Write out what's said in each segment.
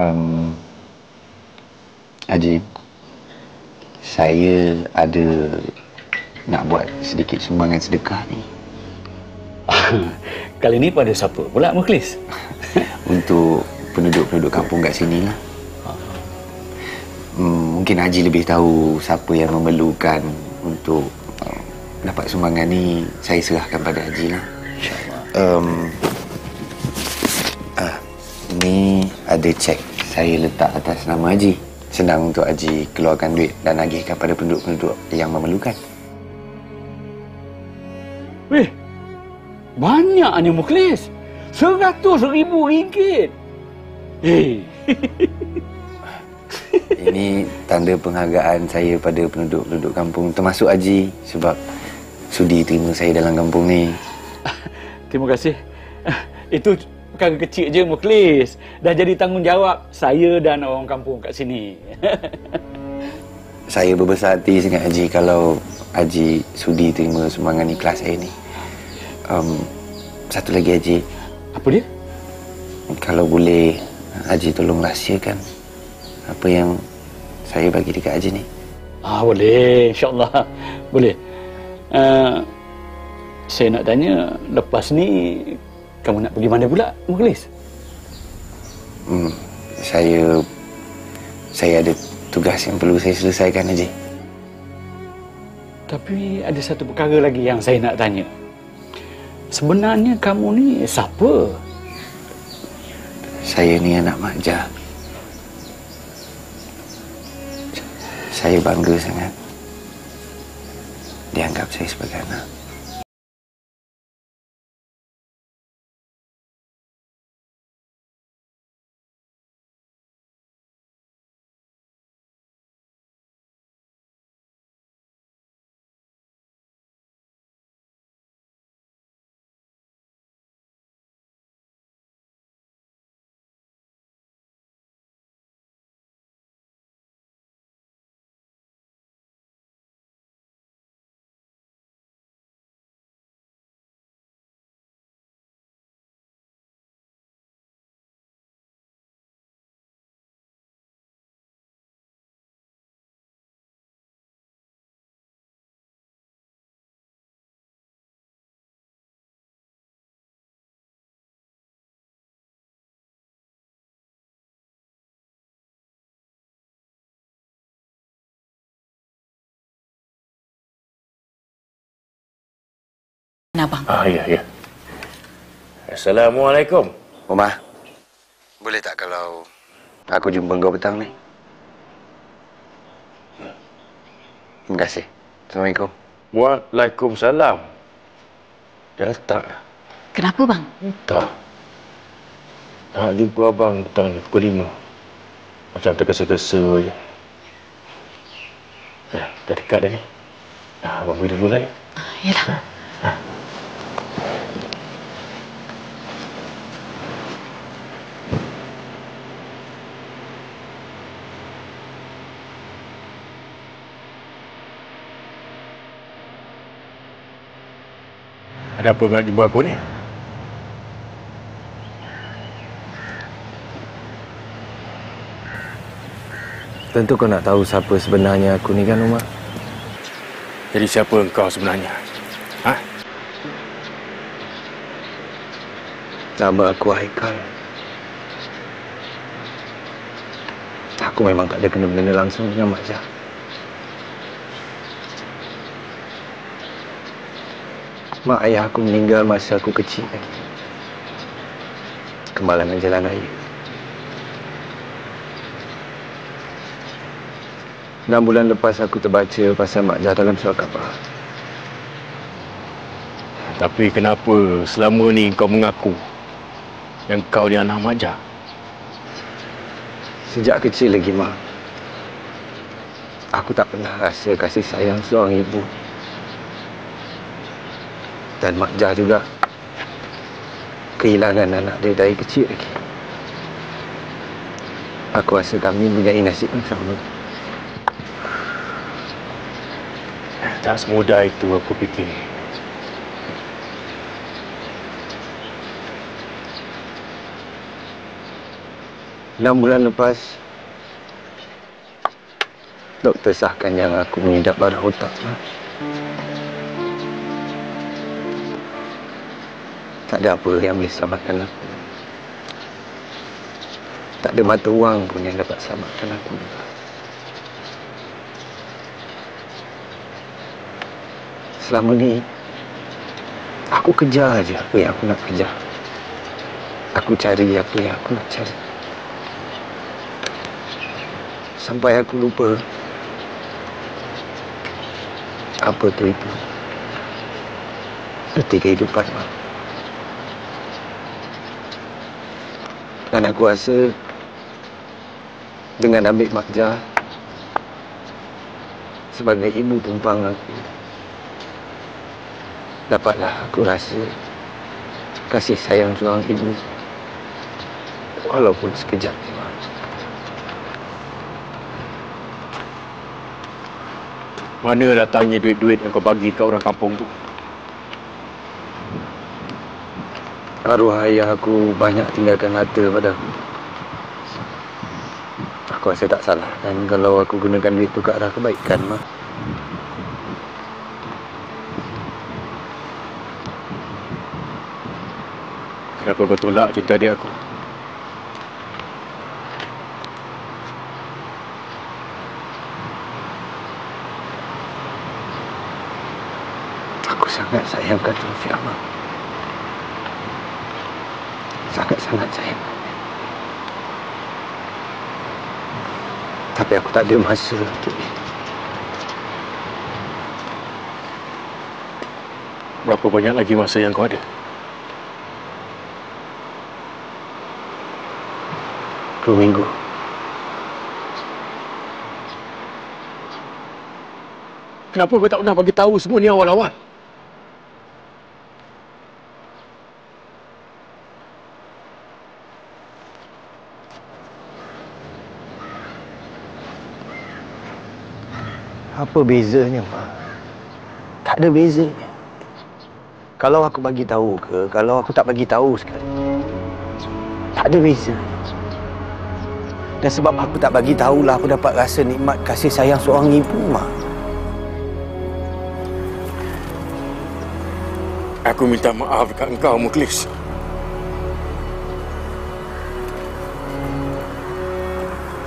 Um, Haji, saya ada nak buat sedikit sumbangan sedekah ni. Kali ni pada siapa pula, Mukhlis? Untuk penduduk-penduduk kampung kat sini lah. Mungkin Haji lebih tahu siapa yang memerlukan untuk dapat sumbangan ni. Saya serahkan pada Haji lah. Ni ada cek saya letak atas nama Haji. Senang untuk Haji keluarkan duit dan agihkan pada penduduk-penduduk yang memerlukan. Weh, banyaknya Mukhlis. RM100,000. Ini tanda penghargaan saya pada penduduk-penduduk kampung, termasuk Haji, sebab sudi terima saya dalam kampung ni. Terima kasih. Itu perkara kecil je, Mukhlis. Dah jadi tanggungjawab saya dan orang kampung kat sini. Saya berbesar hati sangat Haji kalau Haji sudi terima sumbangan ikhlas saya ni. Satu lagi Haji. Apa dia? Kalau boleh Haji tolong rahsiakan apa yang saya bagi dekat Haji ni. Boleh, insyaAllah. Boleh. Saya nak tanya, lepas ni kamu nak pergi mana pula, Mukhlis? Saya ada tugas yang perlu saya selesaikan, Haji. Tapi ada satu perkara lagi yang saya nak tanya. Sebenarnya kamu ni siapa? Saya ni anak Mak Jah. Saya bangga sangat dianggap saya sebagai anak. Abang. Ya. Assalamualaikum. Omah, boleh tak kalau aku jumpa kau petang ni? Terima kasih. Assalamualaikum. Waalaikumsalam. Dah tak? Kenapa bang? Tak. Nak jumpa abang petang ni pukul 5. Macam tergesa-gesa je. Dah dekat dah ni. Abang pergi dulu lah ya. Yalah. Ada apa nak jumpa aku ni? Tentu kau nak tahu siapa sebenarnya aku ni kan, Umar? Jadi siapa engkau sebenarnya? Nama aku Haikal. Aku memang tak ada kena-mengena langsung dengan Mak Jah. Mak ayah aku meninggal masa aku kecil lagi. Kemalangan jalan raya. 6 bulan lepas aku terbaca pasal Mak Jah dalam surat khabar. Tapi kenapa selama ni kau mengaku yang kau ni anak Mak Jah? Sejak kecil lagi, Mak, aku tak pernah rasa kasih sayang seorang ibu. Dan Mak Jah juga kehilangan anak dia dari kecil lagi. Aku rasa kami mempunyai nasib yang sama. Tak semudah itu aku fikir. 6 bulan lepas, doktor sahkan yang aku mengidap darah otak. Tak ada apa yang boleh selamatkan aku. Tak ada mata wang pun yang dapat selamatkan aku. Selama ni, aku kejar aja apa yang aku nak kejar. Aku cari apa yang aku nak cari. Sampai aku lupa apa tu itu. Erti kehidupan, Mak. Dan aku rasa dengan ambil Makja sebagai ibu tumpang aku, dapatlah aku rasa kasih sayang seorang ibu walaupun sekejap. Mana datangnya duit-duit yang kau bagi kat orang kampung tu? Arwah ayah aku banyak tinggalkan harta padaku. Aku rasa tak salah kan kalau aku gunakan duit tu ke arah kebaikan, Mak. Kenapa kau tolak cinta adik aku? Aku sangat sayangkan Sofia, Mak. Sangat-sangat sayang. Tapi aku tak ada masa untuk ini. Berapa banyak lagi masa yang kau ada? Dua minggu. Kenapa kau tak pernah bagi tahu semua ni awal-awal? Apa bezanya, Mak? Tak ada bezanya. Kalau aku bagi tahu ke, kalau aku tak bagi tahu sekali, tak ada beza. Dan sebab aku tak bagi tahulah aku dapat rasa nikmat kasih sayang seorang ibu, Mak. Aku minta maaf kat engkau, Mukhlis.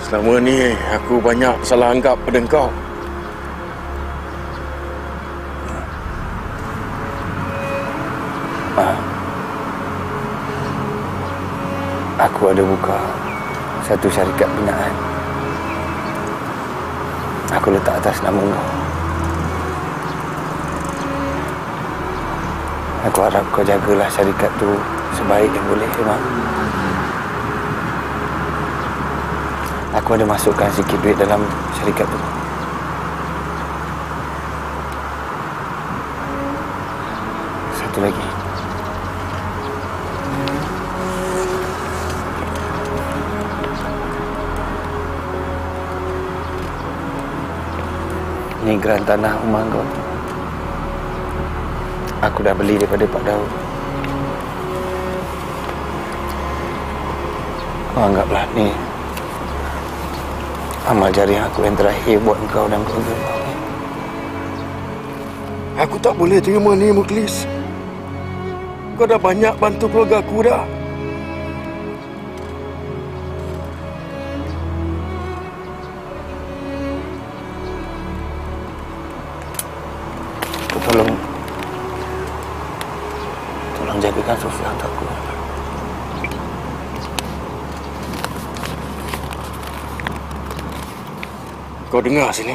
Selama ni aku banyak salah anggap pada engkau. Aku ada buka satu syarikat binaan. Aku letak atas nama kau. Aku harap kau jagalah syarikat tu sebaik yang boleh, Mak. Aku ada masukkan sikit duit dalam syarikat tu. Satu lagi. Ni geran tanah rumah kau. Aku dah beli daripada Pak Daud. Kau anggaplah ni amal jariah aku yang terakhir buat kau dan keluarga kau. Aku tak boleh terima ni, Mukhlis. Kau dah banyak bantu keluarga aku dah. Tolong jagakan Sofia untuk aku. Kau dengar sini.